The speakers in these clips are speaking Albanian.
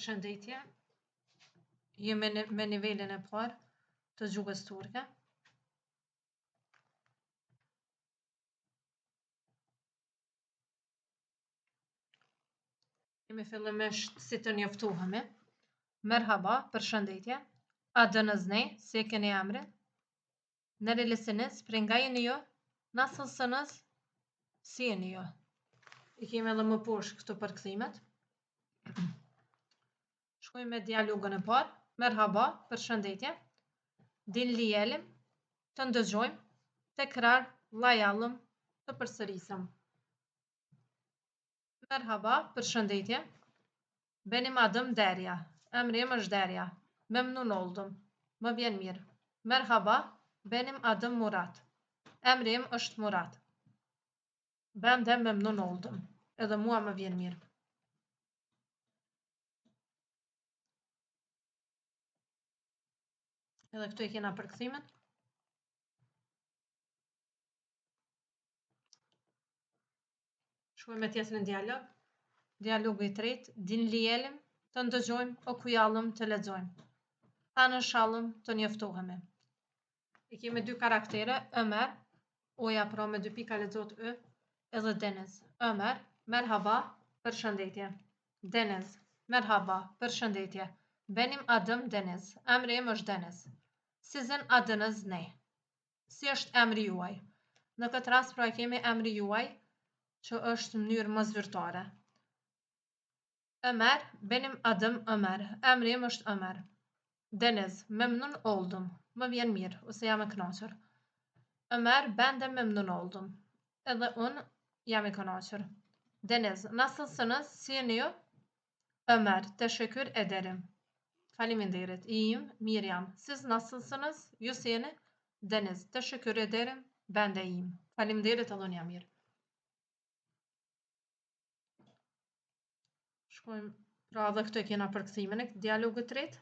Përshëndetje, jemi me nivelin e parë të gjuhës turke. Jemi fillimisht si të njoftuhemi. Merhaba, përshëndetje. Adınız ne? Si e keni emrin? Nerelisiniz? Prej nga jeni ju? Nasılsınız? Si jeni ju? I kemi edhe më poshtë këto përkthimet. Shkojmë me dialogun e parë. Merhaba, përshëndetje. Dinleyelim, të ndëgjojmë, tekrarlayalım, të përsërisim. Merhaba, përshëndetje. Benim adım Derya. Emrim është Derya. Memnun oldum. Më vjen mirë. Merhaba, benim adım Murat. Emrim është Murat. Ben de memnun oldum. Edhe mua më vjen mirë. Edhe këtu e kena përkthimet. Shkojmë me tjetër në dialog. Dialogu i tretë, dinleyelim, të ndëgjojmë, okuyalım, të lexojmë. Tanışalım, të njoftohemi. I kemi dy karaktere, Ömer, oja pra me dy pika lexohet ö, edhe Deniz. Ömer, merhaba, përshëndetje. Deniz, merhaba, përshëndetje. Benim adım Deniz. Emrim është Deniz. Sizin adınız ne? Si është emri juaj? Në këtë rast pra kemi emri juaj, që është në mënyrë më zyrtare. Ömer, benim adım Ömer. Emrim është Ömer. Deniz, memnun oldum. Më vjen mirë, ose jam e kënaqur. Ömer, ben de memnun oldum. Edhe unë jam e kënaqur. Deniz, nasılsınız? Si jeni ju? Ömer, teşekkür ederim. Faleminderit. İyiyim, mirë jam. Siz nasılsınız? Ju si jeni? Deniz, teşekkür ederim. Ben de iyiyim. Faleminderit, edhe unë jam mirë. Shkojmë, pra edhe këtu e kena përkthimin e dialogut të tretë.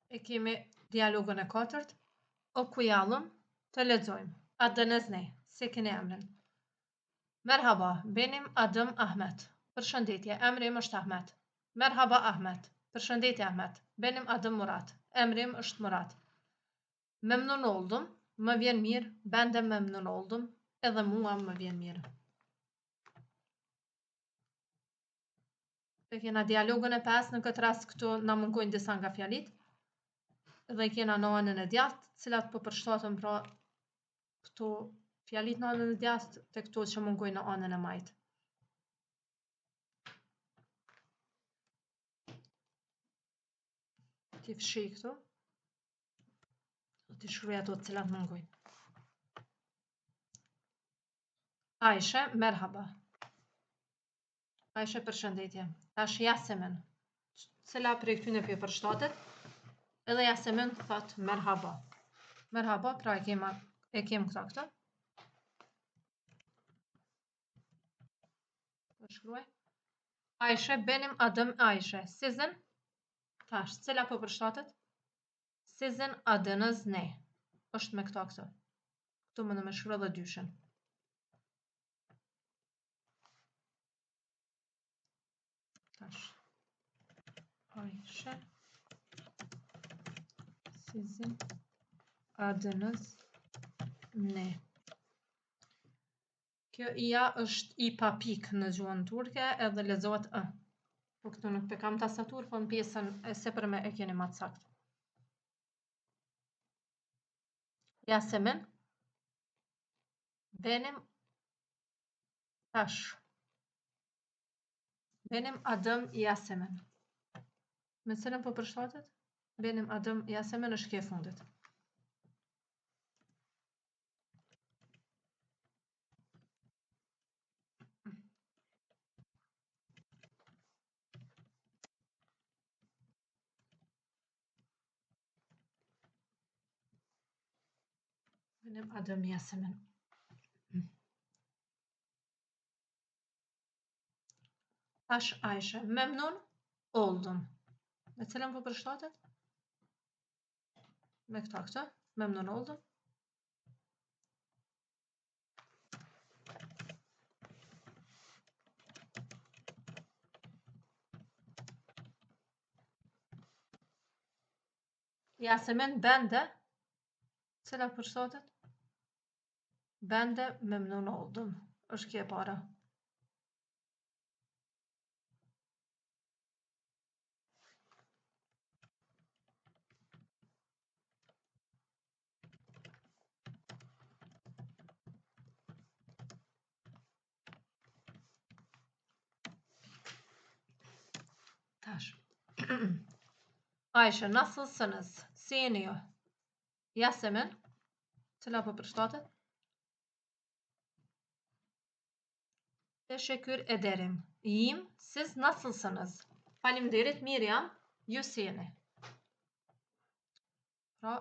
E kemi dialogun e katërt. Okuyalım, të lexojmë. Adınız ne? Si keni emrin? Merhaba, benim adım Ahmet. Përshëndetje, emrim është Ahmet. Merhaba Ahmet. Përshëndetje Ahmet. Benim adım Murat. Emrim është Murat. Memnun oldum. Më vjen mirë. Ben de memnun oldum. Edhe mua më vjen mirë. E kena dialogun e pestë, në këtë rast këtu na mungojnë disa nga fjalit. Dhe kena në anën e djathtë, cilat po përshtaten pra këto fjalit në anën e djathtë te këto që mungojnë në anën e majtë. Ti fshi këtu. Ti shkruaj ato të cilat mungojnë. Ayşe, merhaba. Ayşe, përshëndetje. Tash Yasemin. Cila prej këtyre po përshtatet? Edhe Yasemin thot merhaba. Merhaba, pra e kem këta. Po shkruaj. Ayşe, benim adım Ayşe. Sizin? Tash, cila po përshtatet? Sizin adınız ne? Është me këta këto. Këtu më në me shkruaj edhe dyshin. Tash. Ayşe. Sizin adınız ne? Kjo ija është i pa pikë në gjuhën turke edhe lexohet ë. Po këtu nuk pe kam tastatur, po në pjesën e sipërme e keni më të saktë. Yasemin. Benim tash. Benim adım Yasemin. Me cilën po përshtatet? Benim adım Yasemin është kjo e fundit. Benim adım Yasemin. Tash Ayşe. Memnun oldum. Me cilën po përshtatet? Me këta këta. Memnun oldum. Yasemin ben de cila për sotet? Ben de memnun oldum. Është kjo e para. Tash. Ayşe, nasılsınız? Si jeni ju? Yasemin, cila po përshtatet? Teşekkür ederim. İyiyim. Siz nasılsınız? Faleminderit, mirë jam. Ju si jeni? Pra,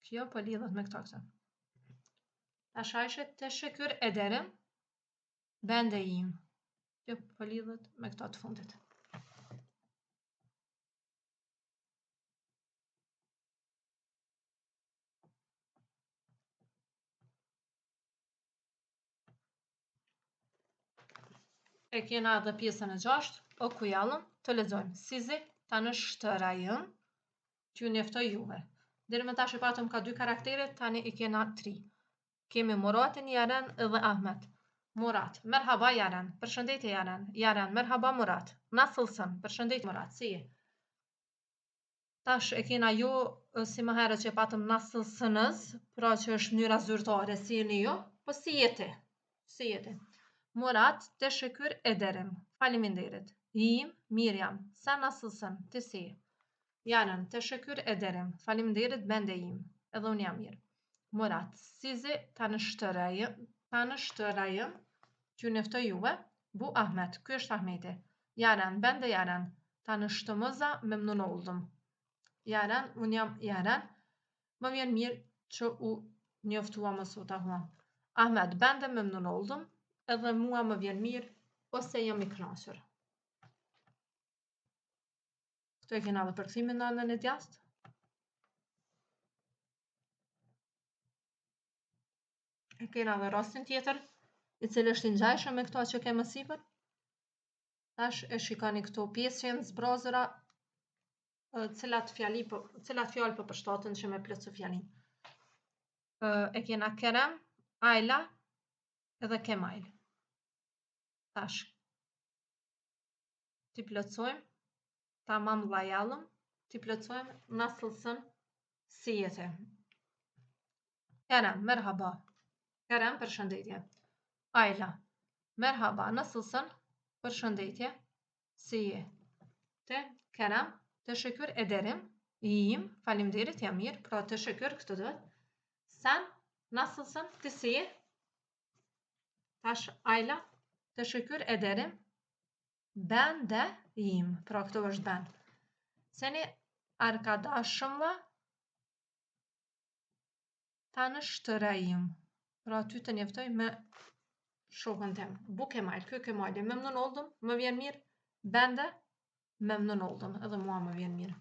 kjo po lidhet me këto këta. Tash Ayşe, teşekkür ederim. Ben de iyiyim. Kjo po lidhet me këto të fundit. E kena edhe pjesën e 6, okuyalım, të lexojmë. Sizi tanıştırayım, që ju njoftoj juve. Deri më tash e patëm ka 2 karaktere, tani i kena 3. Kemi Muratin, Yaren edhe Ahmet. Murat, merhaba Yaren. Përshëndetje Yaren. Yaren, merhaba Murat. Nasılsın? Përshëndetje Murat, si je? Tash e kena ju si më herët që e patëm nasılsınız, pra që është mënyra zyrtare, si jeni ju, po si jeti? Si jeti? Murat, teşekkür ederim. Faleminderit. İyiyim, mirë jam. Sen nasılsın? Ti si je? Yaren, teşekkür ederim. Faleminderit, ben de iyiyim. Edhe unë jam mirë. Murat, sizi tanıştırayım, që ju njoftoj juve. Bu Ahmet, ky është Ahmeti. Yaren, ben de Yaren. Tanıştığımıza memnun oldum. Yaren, unë jam Yaren. Më vjen mirë që u njoftuam sot Ahmet. Ahmet, ben de memnun oldum. Edhe mua më vjen mirë ose jam i kënaqur. Këtu e kena edhe përkthimin në anën e djathtë. E kena edhe rastin tjetër, i cili është i ngjajshëm me këto që kemi sipër. Tash e shikoni këtu pjesën zbrazura, cilat fjalë po përshtaten që me plotsu fjalin. E kena Kerem, Ayla edhe Kemal. Tash ti plotsojmë tamamlayalım, ti plotsojmë nasılsın, si jeti. Kerem, merhaba. Kerem, përshëndetje. Ayla, merhaba, nasılsın? Përshëndetje. Si je? Te, Kerem, teşekkür ederim. İyiyim, faleminderit, jam mirë. Pra teşekkür këtu do. Sen nasılsın? Ti si je? Tash Ayla, teşekkür ederim. Ben de iyiyim. Pra këtu është ben. Seni arkadaşımla tanıştırayım. Pra ty të njoftoj me shokën tem. Bu Kemal, ky Kemal. Memnun oldum, më vjen mirë. Ben de memnun oldum. Edhe mua më vjen mirë.